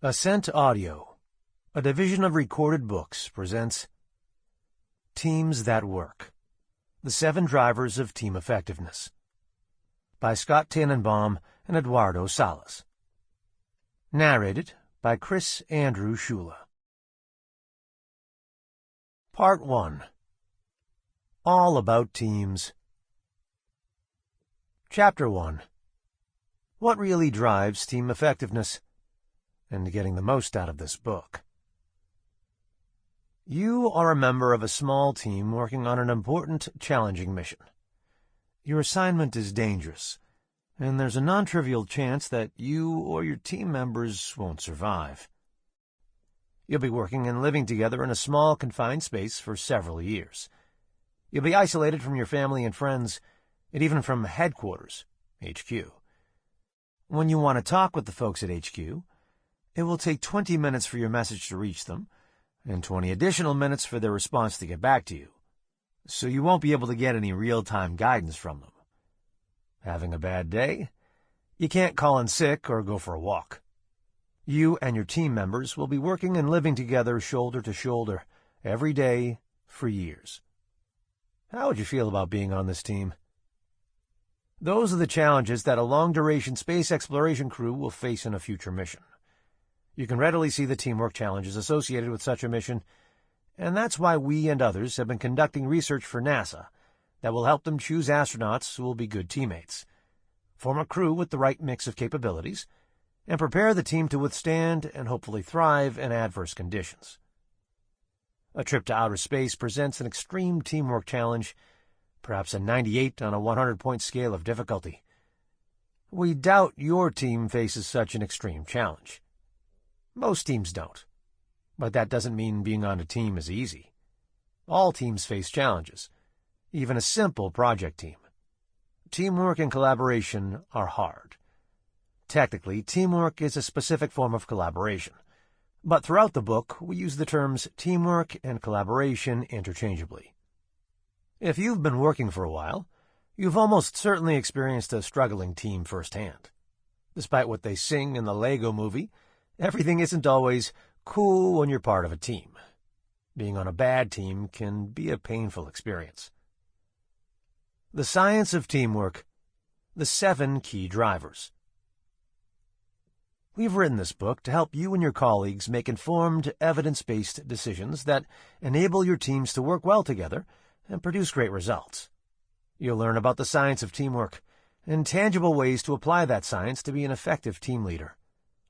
Ascent Audio, a division of Recorded Books, presents Teams That Work: The 7 Drivers of Team Effectiveness by Scott Tannenbaum and Eduardo Salas. Narrated by Chris Andrew Ciulla. Part 1. All About Teams. Chapter 1. What really drives team effectiveness? And getting the most out of this book. You are a member of a small team working on an important, challenging mission. Your assignment is dangerous, and there's a non-trivial chance that you or your team members won't survive. You'll be working and living together in a small, confined space for several years. You'll be isolated from your family and friends, and even from headquarters, HQ. When you want to talk with the folks at HQ, it will take 20 minutes for your message to reach them, and 20 additional minutes for their response to get back to you, so you won't be able to get any real-time guidance from them. Having a bad day? You can't call in sick or go for a walk. You and your team members will be working and living together shoulder to shoulder, every day, for years. How would you feel about being on this team? Those are the challenges that a long-duration space exploration crew will face in a future mission. You can readily see the teamwork challenges associated with such a mission, and that's why we and others have been conducting research for NASA that will help them choose astronauts who will be good teammates, form a crew with the right mix of capabilities, and prepare the team to withstand and hopefully thrive in adverse conditions. A trip to outer space presents an extreme teamwork challenge, perhaps a 98 on a 100-point scale of difficulty. We doubt your team faces such an extreme challenge. Most teams don't, but that doesn't mean being on a team is easy. All teams face challenges, even a simple project team. Teamwork and collaboration are hard. Technically, teamwork is a specific form of collaboration, but throughout the book we use the terms teamwork and collaboration interchangeably. If you've been working for a while, you've almost certainly experienced a struggling team firsthand. Despite what they sing in the Lego movie, everything isn't always cool when you're part of a team. Being on a bad team can be a painful experience. The Science of Teamwork: The 7 Key Drivers. We've written this book to help you and your colleagues make informed, evidence-based decisions that enable your teams to work well together and produce great results. You'll learn about the science of teamwork and tangible ways to apply that science to be an effective team leader,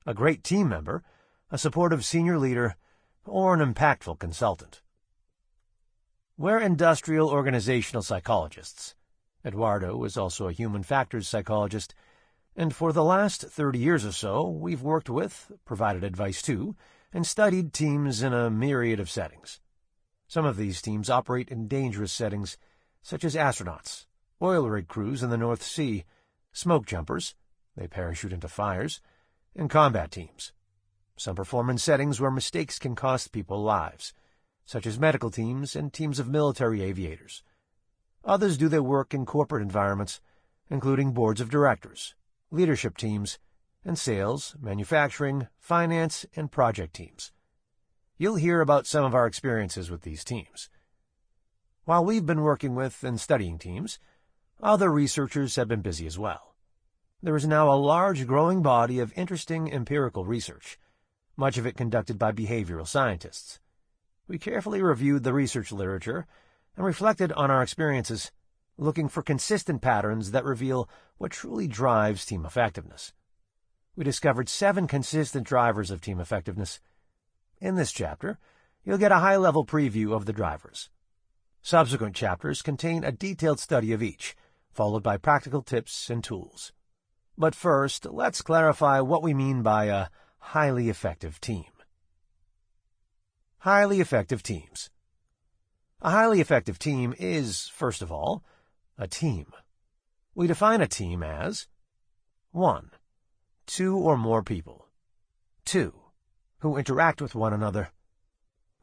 a great team member, a supportive senior leader, or an impactful consultant. We're industrial organizational psychologists. Eduardo is also a human factors psychologist, and for the last 30 years or so, we've worked with, provided advice to, and studied teams in a myriad of settings. Some of these teams operate in dangerous settings, such as astronauts, oil rig crews in the North Sea, smoke jumpers, they parachute into fires, and combat teams. Some perform in settings where mistakes can cost people lives, such as medical teams and teams of military aviators. Others do their work in corporate environments, including boards of directors, leadership teams, and sales, manufacturing, finance, and project teams. You'll hear about some of our experiences with these teams. While we've been working with and studying teams, other researchers have been busy as well. There is now a large, growing body of interesting empirical research, much of it conducted by behavioral scientists. We carefully reviewed the research literature and reflected on our experiences, looking for consistent patterns that reveal what truly drives team effectiveness. We discovered 7 consistent drivers of team effectiveness. In this chapter, you'll get a high-level preview of the drivers. Subsequent chapters contain a detailed study of each, followed by practical tips and tools. But first, let's clarify what we mean by a highly effective team. Highly effective teams. A highly effective team is, first of all, a team. We define a team as 1. 2 or more people. 2. Who interact with one another.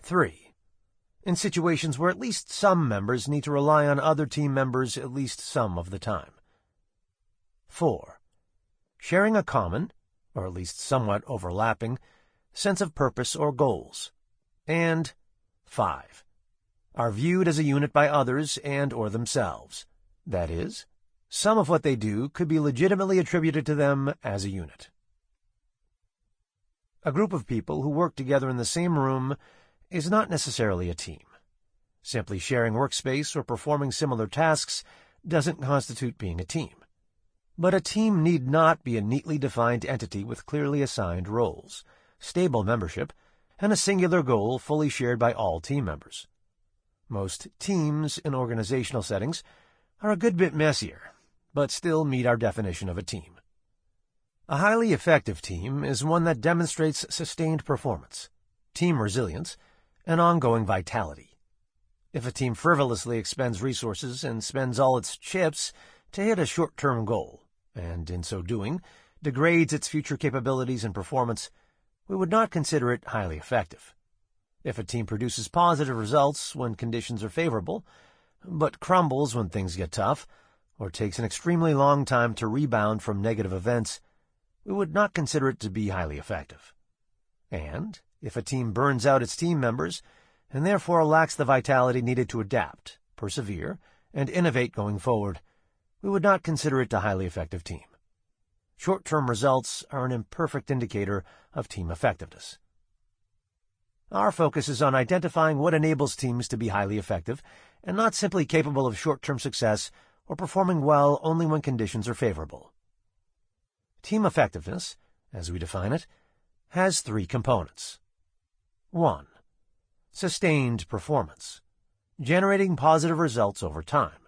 3. In situations where at least some members need to rely on other team members at least some of the time. 4. Sharing a common, or at least somewhat overlapping, sense of purpose or goals. And 5. Are viewed as a unit by others and or themselves. That is, some of what they do could be legitimately attributed to them as a unit. A group of people who work together in the same room is not necessarily a team. Simply sharing workspace or performing similar tasks doesn't constitute being a team. But a team need not be a neatly defined entity with clearly assigned roles, stable membership, and a singular goal fully shared by all team members. Most teams in organizational settings are a good bit messier, but still meet our definition of a team. A highly effective team is one that demonstrates sustained performance, team resilience, and ongoing vitality. If a team frivolously expends resources and spends all its chips to hit a short-term goal, and in so doing, degrades its future capabilities and performance, we would not consider it highly effective. If a team produces positive results when conditions are favorable, but crumbles when things get tough, or takes an extremely long time to rebound from negative events, we would not consider it to be highly effective. And if a team burns out its team members, and therefore lacks the vitality needed to adapt, persevere, and innovate going forward, we would not consider it a highly effective team. Short-term results are an imperfect indicator of team effectiveness. Our focus is on identifying what enables teams to be highly effective and not simply capable of short-term success or performing well only when conditions are favorable. Team effectiveness, as we define it, has 3 components. 1. Sustained performance, generating positive results over time.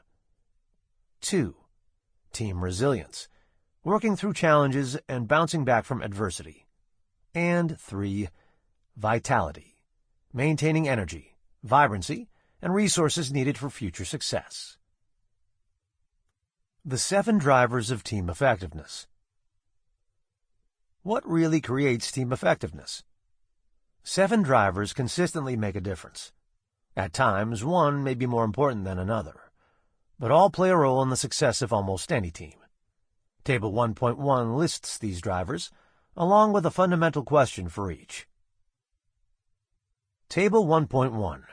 2. Team resilience, working through challenges and bouncing back from adversity. And 3. Vitality, maintaining energy, vibrancy, and resources needed for future success. The 7 drivers of team effectiveness. What really creates team effectiveness? 7 drivers consistently make a difference. At times, one may be more important than another, but all play a role in the success of almost any team. Table 1.1 lists these drivers, along with a fundamental question for each. Table 1.1.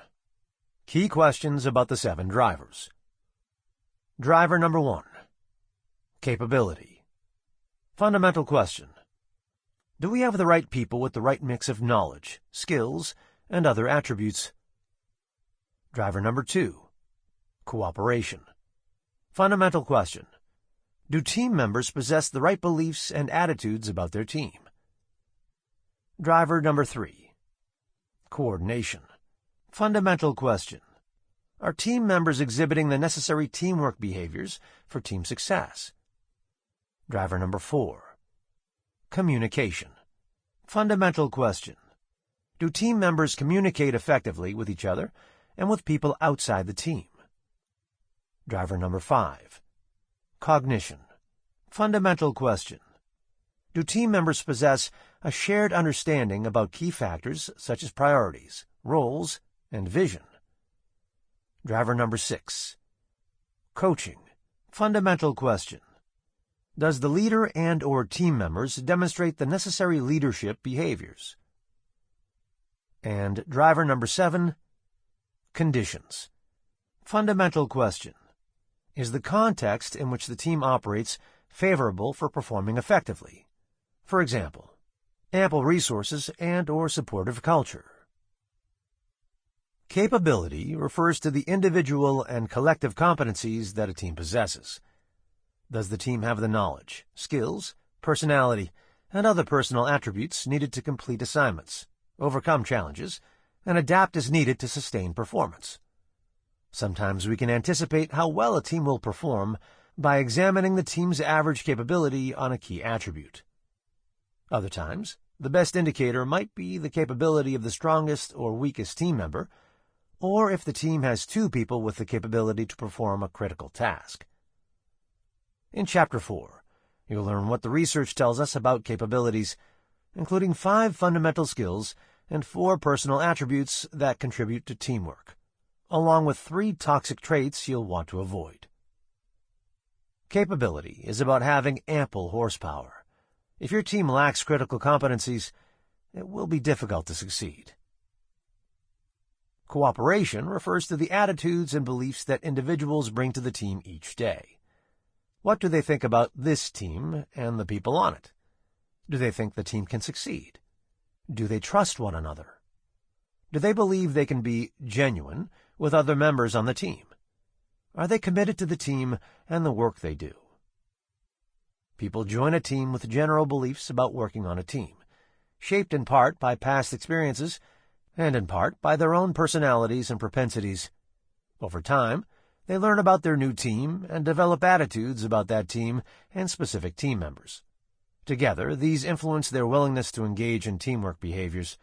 Key questions about the 7 drivers. Driver number 1. Capability. Fundamental question. Do we have the right people with the right mix of knowledge, skills, and other attributes? Driver number 2. Cooperation. Fundamental question. Do team members possess the right beliefs and attitudes about their team? Driver number 3. Coordination. Fundamental question. Are team members exhibiting the necessary teamwork behaviors for team success? Driver number 4. Communication. Fundamental question. Do team members communicate effectively with each other and with people outside the team? Driver number 5. Cognition. Fundamental question. Do team members possess a shared understanding about key factors such as priorities, roles, and vision? Driver number 6. Coaching. Fundamental question. Does the leader and or team members demonstrate the necessary leadership behaviors? And driver number 7. Conditions. Fundamental question. Is the context in which the team operates favorable for performing effectively? For example, ample resources and or supportive culture. Capability refers to the individual and collective competencies that a team possesses. Does the team have the knowledge, skills, personality, and other personal attributes needed to complete assignments, overcome challenges, and adapt as needed to sustain performance? Sometimes we can anticipate how well a team will perform by examining the team's average capability on a key attribute. Other times, the best indicator might be the capability of the strongest or weakest team member, or if the team has 2 people with the capability to perform a critical task. In Chapter 4, you'll learn what the research tells us about capabilities, including 5 fundamental skills and 4 personal attributes that contribute to teamwork, along with 3 toxic traits you'll want to avoid. Capability is about having ample horsepower. If your team lacks critical competencies, it will be difficult to succeed. Cooperation refers to the attitudes and beliefs that individuals bring to the team each day. What do they think about this team and the people on it? Do they think the team can succeed? Do they trust one another? Do they believe they can be genuine with other members on the team? Are they committed to the team and the work they do? People join a team with general beliefs about working on a team, shaped in part by past experiences and in part by their own personalities and propensities. Over time, they learn about their new team and develop attitudes about that team and specific team members. Together, these influence their willingness to engage in teamwork behaviors.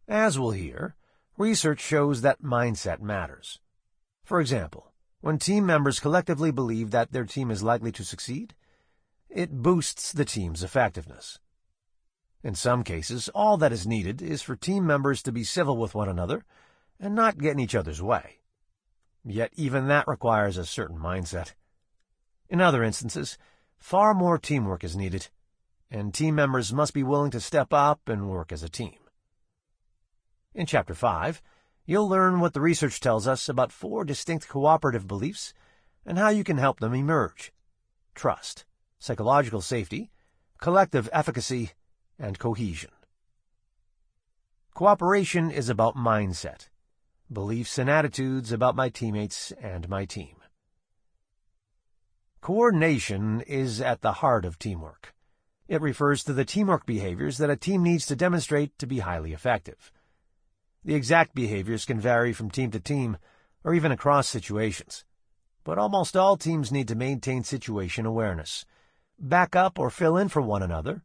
As we'll hear, research shows that mindset matters. For example, when team members collectively believe that their team is likely to succeed, it boosts the team's effectiveness. In some cases, all that is needed is for team members to be civil with one another and not get in each other's way. Yet even that requires a certain mindset. In other instances, far more teamwork is needed, and team members must be willing to step up and work as a team. In Chapter 5, you'll learn what the research tells us about 4 distinct cooperative beliefs and how you can help them emerge: trust, psychological safety, collective efficacy, and cohesion. Cooperation is about mindset, beliefs and attitudes about my teammates and my team. Coordination is at the heart of teamwork. It refers to the teamwork behaviors that a team needs to demonstrate to be highly effective. The exact behaviors can vary from team to team or even across situations, but almost all teams need to maintain situation awareness, back up or fill in for one another,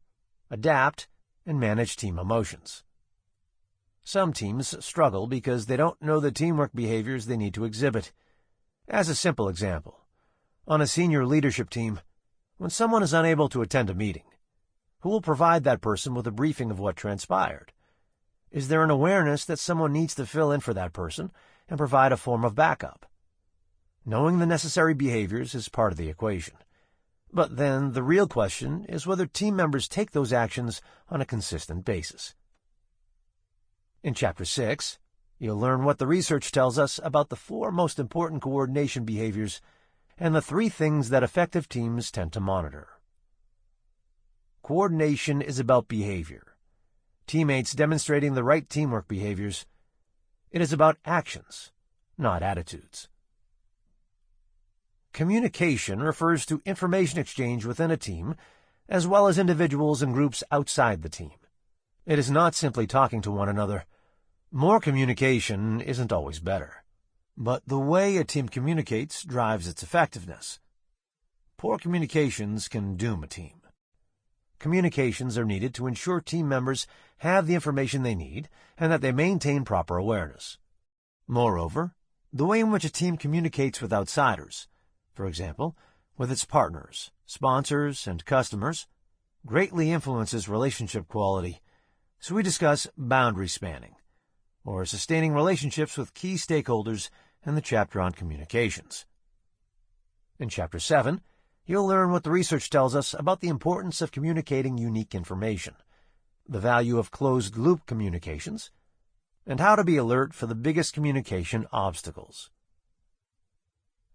adapt, and manage team emotions. Some teams struggle because they don't know the teamwork behaviors they need to exhibit. As a simple example, on a senior leadership team, when someone is unable to attend a meeting, who will provide that person with a briefing of what transpired? Is there an awareness that someone needs to fill in for that person and provide a form of backup? Knowing the necessary behaviors is part of the equation. But then the real question is whether team members take those actions on a consistent basis. In Chapter 6, you'll learn what the research tells us about the 4 most important coordination behaviors and the 3 things that effective teams tend to monitor. Coordination is about behavior, teammates demonstrating the right teamwork behaviors. It is about actions, not attitudes. Communication refers to information exchange within a team, as well as individuals and groups outside the team. It is not simply talking to one another. More communication isn't always better, but the way a team communicates drives its effectiveness. Poor communications can doom a team. Communications are needed to ensure team members have the information they need and that they maintain proper awareness. Moreover, the way in which a team communicates with outsiders, for example, with its partners, sponsors, and customers, greatly influences relationship quality. So we discuss boundary spanning, or sustaining relationships with key stakeholders in the chapter on communications. In Chapter 7, you'll learn what the research tells us about the importance of communicating unique information, the value of closed-loop communications, and how to be alert for the biggest communication obstacles.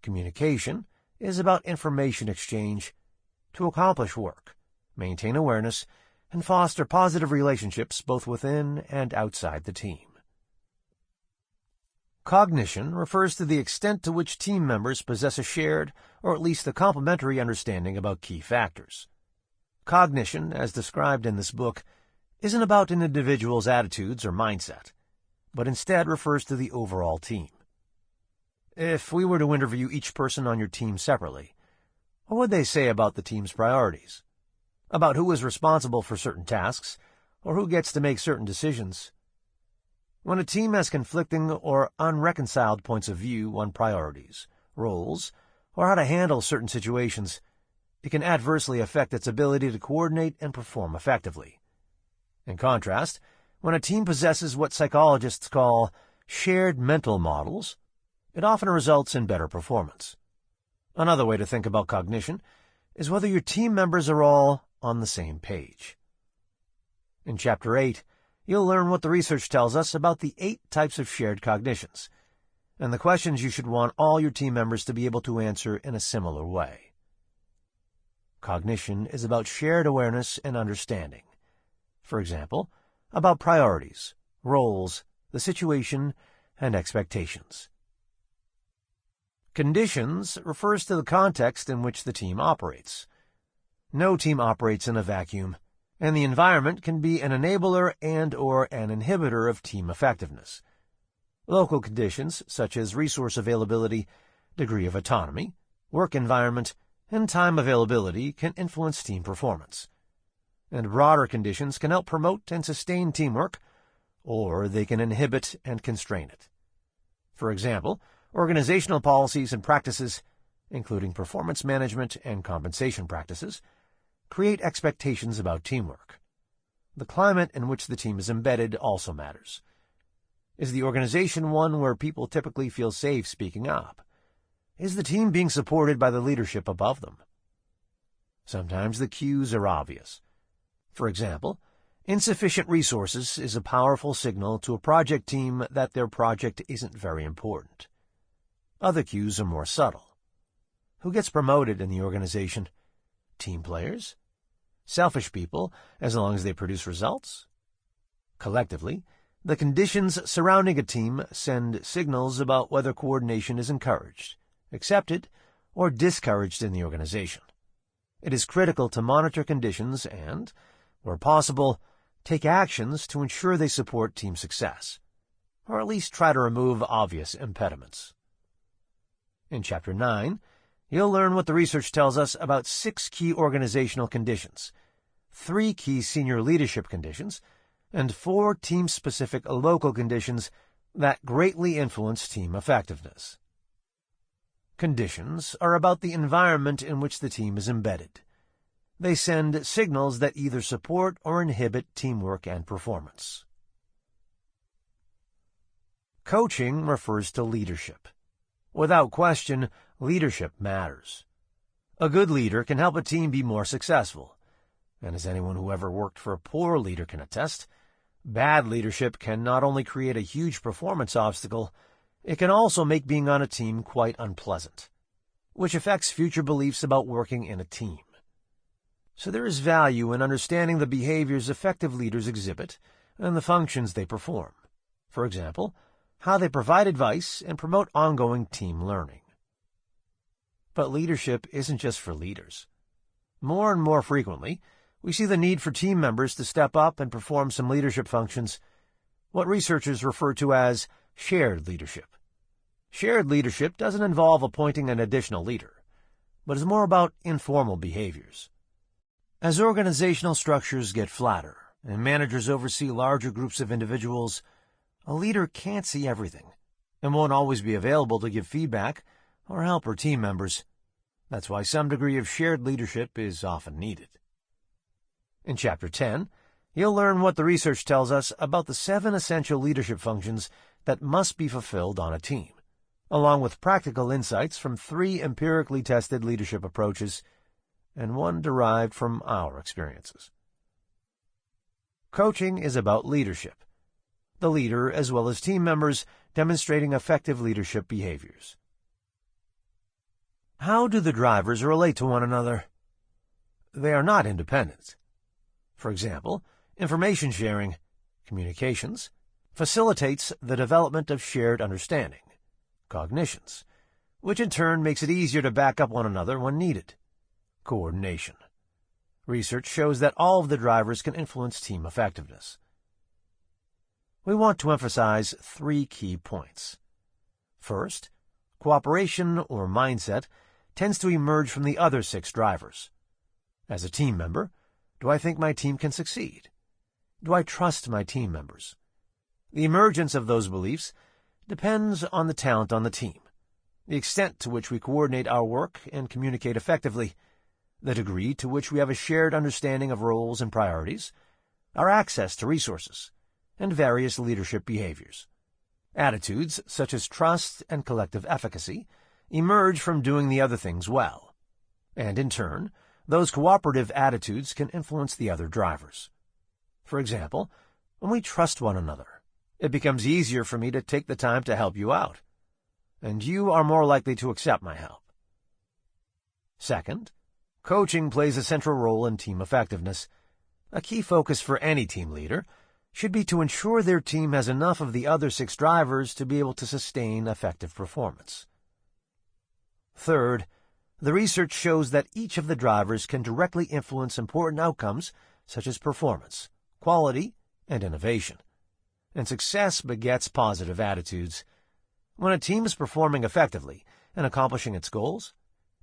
Communication is about information exchange to accomplish work, maintain awareness, and foster positive relationships both within and outside the team. Cognition refers to the extent to which team members possess a shared, or at least a complementary understanding about key factors. Cognition, as described in this book, isn't about an individual's attitudes or mindset, but instead refers to the overall team. If we were to interview each person on your team separately, what would they say about the team's priorities? About who is responsible for certain tasks, or who gets to make certain decisions? When a team has conflicting or unreconciled points of view on priorities, roles, or how to handle certain situations, it can adversely affect its ability to coordinate and perform effectively. In contrast, when a team possesses what psychologists call shared mental models, it often results in better performance. Another way to think about cognition is whether your team members are all on the same page. In Chapter 8, you'll learn what the research tells us about the 8 types of shared cognitions, and the questions you should want all your team members to be able to answer in a similar way. Cognition is about shared awareness and understanding. For example, about priorities, roles, the situation, and expectations. Conditions refers to the context in which the team operates. No team operates in a vacuum, and the environment can be an enabler and/or an inhibitor of team effectiveness. Local conditions, such as resource availability, degree of autonomy, work environment, and time availability, can influence team performance. And broader conditions can help promote and sustain teamwork, or they can inhibit and constrain it. For example, organizational policies and practices, including performance management and compensation practices, create expectations about teamwork. The climate in which the team is embedded also matters. Is the organization one where people typically feel safe speaking up? Is the team being supported by the leadership above them? Sometimes the cues are obvious. For example, insufficient resources is a powerful signal to a project team that their project isn't very important. Other cues are more subtle. Who gets promoted in the organization? Team players? Selfish people, as long as they produce results? Collectively, the conditions surrounding a team send signals about whether coordination is encouraged, accepted, or discouraged in the organization. It is critical to monitor conditions and, where possible, take actions to ensure they support team success, or at least try to remove obvious impediments. In Chapter 9, you'll learn what the research tells us about 6 key organizational conditions, 3 key senior leadership conditions, and 4 team-specific local conditions that greatly influence team effectiveness. Conditions are about the environment in which the team is embedded. They send signals that either support or inhibit teamwork and performance. Coaching refers to leadership. Without question, leadership matters. A good leader can help a team be more successful. And as anyone who ever worked for a poor leader can attest, bad leadership can not only create a huge performance obstacle, it can also make being on a team quite unpleasant, which affects future beliefs about working in a team. So there is value in understanding the behaviors effective leaders exhibit and the functions they perform. For example, how they provide advice and promote ongoing team learning. But leadership isn't just for leaders. More and more frequently, we see the need for team members to step up and perform some leadership functions, what researchers refer to as shared leadership. Shared leadership doesn't involve appointing an additional leader, but is more about informal behaviors. As organizational structures get flatter and managers oversee larger groups of individuals, a leader can't see everything and won't always be available to give feedback or help her team members. That's why some degree of shared leadership is often needed. In Chapter 10, you'll learn what the research tells us about the 7 essential leadership functions that must be fulfilled on a team, along with practical insights from 3 empirically tested leadership approaches and 1 derived from our experiences. Coaching is about leadership, the leader as well as team members demonstrating effective leadership behaviors. How do the drivers relate to one another? They are not independent. For example, information sharing, communications, facilitates the development of shared understanding, cognitions, which in turn makes it easier to back up one another when needed, coordination. Research shows that all of the drivers can influence team effectiveness. We want to emphasize 3 key points. First, cooperation or mindset tends to emerge from the other 6 drivers. As a team member, do I think my team can succeed? Do I trust my team members? The emergence of those beliefs depends on the talent on the team, the extent to which we coordinate our work and communicate effectively, the degree to which we have a shared understanding of roles and priorities, our access to resources, and various leadership behaviors. Attitudes such as trust and collective efficacy emerge from doing the other things well, and in turn, those cooperative attitudes can influence the other drivers. For example, when we trust one another, it becomes easier for me to take the time to help you out, and you are more likely to accept my help. Second, coaching plays a central role in team effectiveness. A key focus for any team leader should be to ensure their team has enough of the other 6 drivers to be able to sustain effective performance. Third, the research shows that each of the drivers can directly influence important outcomes such as performance, quality, and innovation. And success begets positive attitudes. When a team is performing effectively and accomplishing its goals,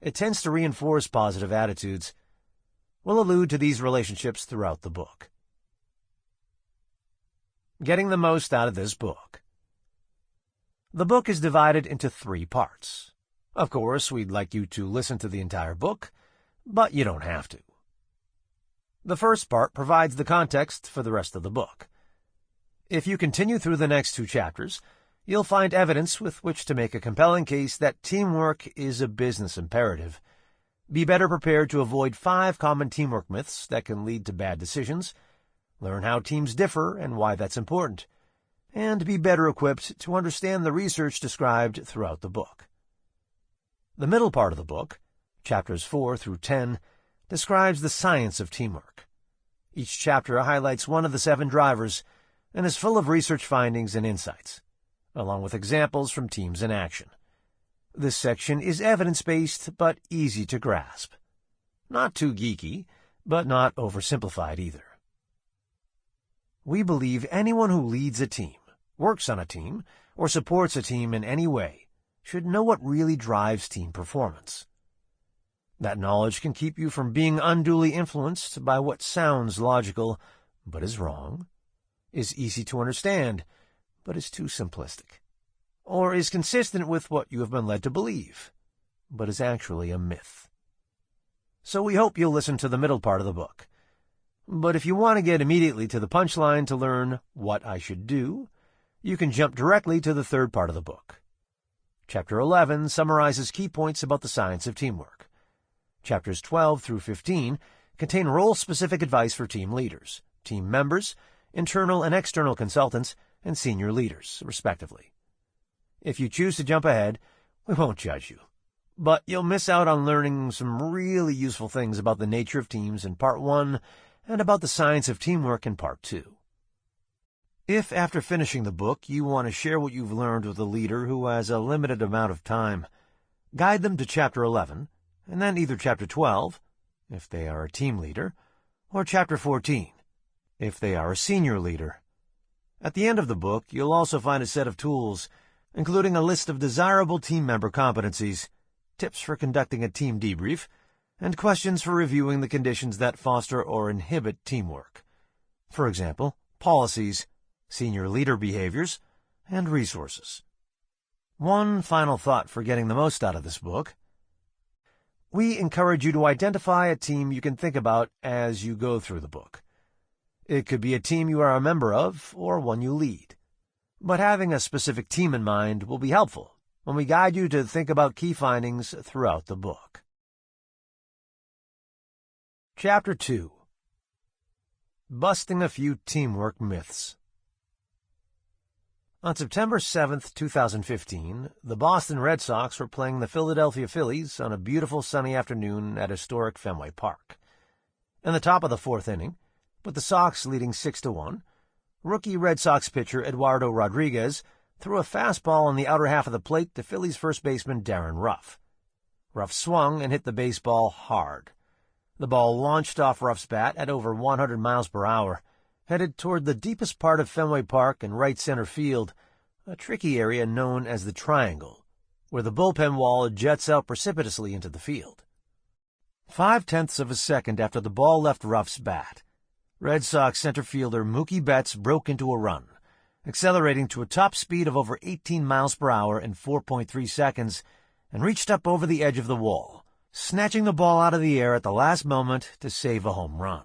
it tends to reinforce positive attitudes. We'll allude to these relationships throughout the book. Getting the most out of this book. The book is divided into 3 parts. Of course, we'd like you to listen to the entire book, but you don't have to. The first part provides the context for the rest of the book. If you continue through the next 2 chapters, you'll find evidence with which to make a compelling case that teamwork is a business imperative. Be better prepared to avoid 5 common teamwork myths that can lead to bad decisions, learn how teams differ and why that's important, and be better equipped to understand the research described throughout the book. The middle part of the book, chapters 4 through 10, describes the science of teamwork. Each chapter highlights one of the 7 drivers and is full of research findings and insights, along with examples from teams in action. This section is evidence-based but easy to grasp. Not too geeky, but not oversimplified either. We believe anyone who leads a team, works on a team, or supports a team in any way should know what really drives team performance. That knowledge can keep you from being unduly influenced by what sounds logical but is wrong, is easy to understand but is too simplistic, or is consistent with what you have been led to believe, but is actually a myth. So we hope you'll listen to the middle part of the book. But if you want to get immediately to the punchline to learn what I should do, you can jump directly to the third part of the book. Chapter 11 summarizes key points about the science of teamwork. Chapters 12 through 15 contain role-specific advice for team leaders, team members, internal and external consultants, and senior leaders, respectively. If you choose to jump ahead, we won't judge you. But you'll miss out on learning some really useful things about the nature of teams in Part 1 and about the science of teamwork in Part 2. If after finishing the book you want to share what you've learned with a leader who has a limited amount of time, guide them to Chapter 11, and then either Chapter 12, if they are a team leader, or Chapter 14, if they are a senior leader. At the end of the book, you'll also find a set of tools, including a list of desirable team member competencies, tips for conducting a team debrief, and questions for reviewing the conditions that foster or inhibit teamwork. For example, policies, senior leader behaviors, and resources. One final thought for getting the most out of this book. We encourage you to identify a team you can think about as you go through the book. It could be a team you are a member of or one you lead. But having a specific team in mind will be helpful when we guide you to think about key findings throughout the book. Chapter 2. Busting a Few Teamwork Myths. On September 7, 2015, the Boston Red Sox were playing the Philadelphia Phillies on a beautiful sunny afternoon at historic Fenway Park. In the top of the 4th inning, with the Sox leading 6-1, rookie Red Sox pitcher Eduardo Rodriguez threw a fastball on the outer half of the plate to Phillies first baseman Darren Ruff. Ruff swung and hit the baseball hard. The ball launched off Ruff's bat at over 100 miles per hour, headed toward the deepest part of Fenway Park and right center field, a tricky area known as the Triangle, where the bullpen wall jets out precipitously into the field. 0.5 of a second after the ball left Ruff's bat, Red Sox center fielder Mookie Betts broke into a run, accelerating to a top speed of over 18 miles per hour in 4.3 seconds, and reached up over the edge of the wall, snatching the ball out of the air at the last moment to save a home run.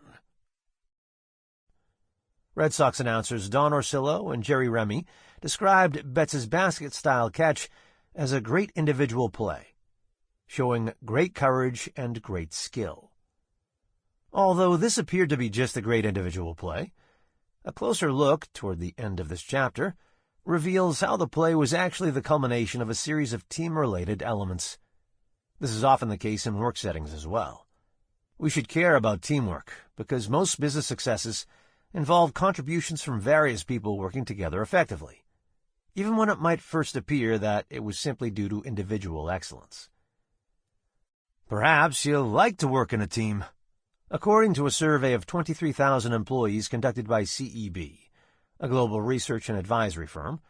Red Sox announcers Don Orsillo and Jerry Remy described Betts' basket-style catch as a great individual play, showing great courage and great skill. Although this appeared to be just a great individual play, A closer look toward the end of this chapter reveals how the play was actually the culmination of a series of team-related elements. This is often the case in work settings as well. We should care about teamwork because most business successes involve contributions from various people working together effectively, even when it might first appear that it was simply due to individual excellence. Perhaps you'll like to work in a team. According to a survey of 23,000 employees conducted by CEB, a global research and advisory firm,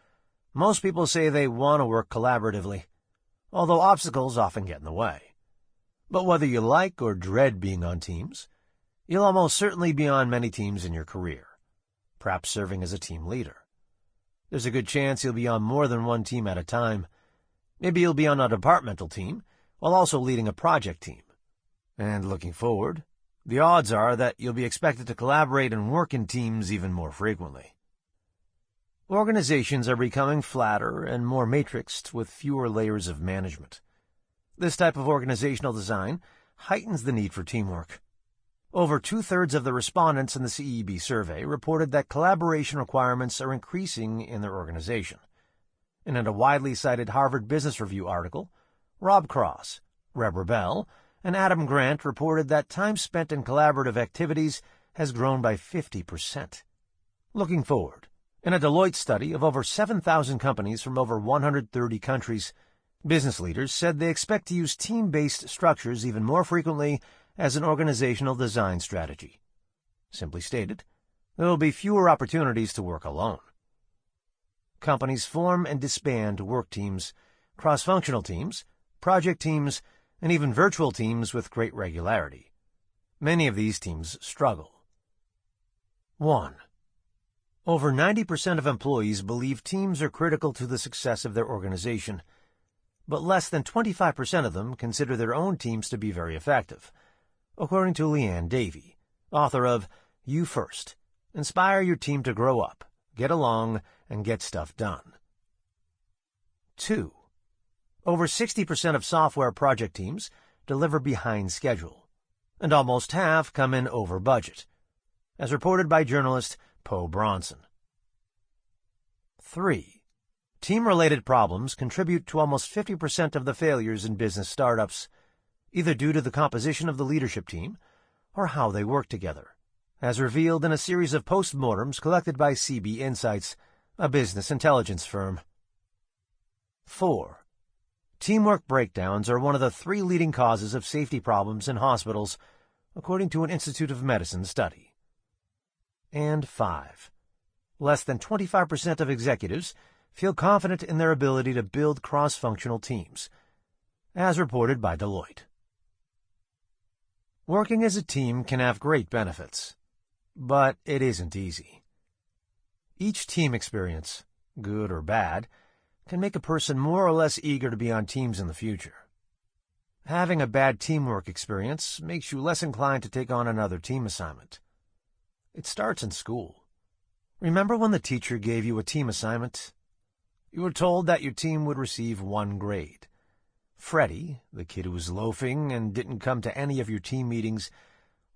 most people say they want to work collaboratively, although obstacles often get in the way. But whether you like or dread being on teams, you'll almost certainly be on many teams in your career, perhaps serving as a team leader. There's a good chance you'll be on more than one team at a time. Maybe you'll be on a departmental team while also leading a project team. And looking forward, the odds are that you'll be expected to collaborate and work in teams even more frequently. Organizations are becoming flatter and more matrixed with fewer layers of management. This type of organizational design heightens the need for teamwork. Over two-thirds of the respondents in the CEB survey reported that collaboration requirements are increasing in their organization. And in a widely cited Harvard Business Review article, Rob Cross, Reb Rebel, and Adam Grant reported that time spent in collaborative activities has grown by 50%. Looking forward, in a Deloitte study of over 7,000 companies from over 130 countries, business leaders said they expect to use team-based structures even more frequently as an organizational design strategy. Simply stated, there will be fewer opportunities to work alone. Companies form and disband work teams, cross-functional teams, project teams, and even virtual teams with great regularity. Many of these teams struggle. 1. Over 90% of employees believe teams are critical to the success of their organization, but less than 25% of them consider their own teams to be very effective, according to Leanne Davey, author of You First, Inspire Your Team to Grow Up, Get Along, and Get Stuff Done. 2. Over 60% of software project teams deliver behind schedule, and almost half come in over budget, as reported by journalist Poe Bronson. 3. Team-related problems contribute to almost 50% of the failures in business startups, either due to the composition of the leadership team or how they work together, as revealed in a series of postmortems collected by CB Insights, a business intelligence firm. 4. Teamwork breakdowns are one of the 3 leading causes of safety problems in hospitals, according to an Institute of Medicine study. And 5. Less than 25% of executives feel confident in their ability to build cross-functional teams, as reported by Deloitte. Working as a team can have great benefits, but it isn't easy. Each team experience, good or bad, can make a person more or less eager to be on teams in the future. Having a bad teamwork experience makes you less inclined to take on another team assignment. It starts in school. Remember when the teacher gave you a team assignment? You were told that your team would receive 1 grade. Freddie, the kid who was loafing and didn't come to any of your team meetings,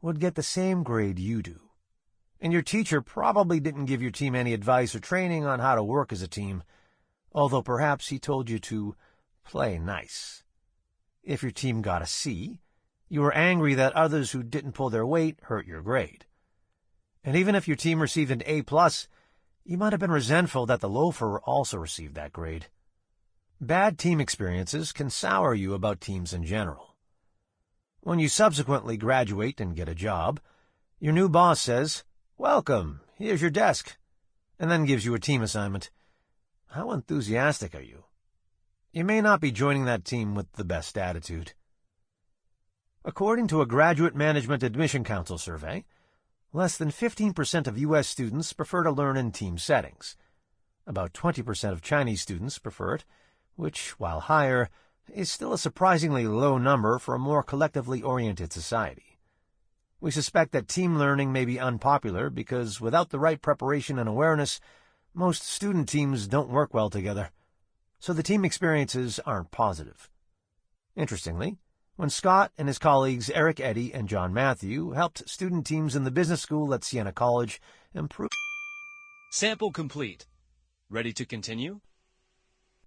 would get the same grade you do. And your teacher probably didn't give your team any advice or training on how to work as a team, although perhaps he told you to play nice. If your team got a C, you were angry that others who didn't pull their weight hurt your grade. And even if your team received an A+, you might have been resentful that the loafer also received that grade. Bad team experiences can sour you about teams in general. When you subsequently graduate and get a job, your new boss says, "Welcome, here's your desk," and then gives you a team assignment. How enthusiastic are you? You may not be joining that team with the best attitude. According to a Graduate Management Admission Council survey, less than 15% of U.S. students prefer to learn in team settings. About 20% of Chinese students prefer it, which, while higher, is still a surprisingly low number for a more collectively oriented society. We suspect that team learning may be unpopular because without the right preparation and awareness, most student teams don't work well together, so the team experiences aren't positive. Interestingly, when Scott and his colleagues Eric Eddy and John Matthew helped student teams in the business school at Siena College improve Sample complete. Ready to continue?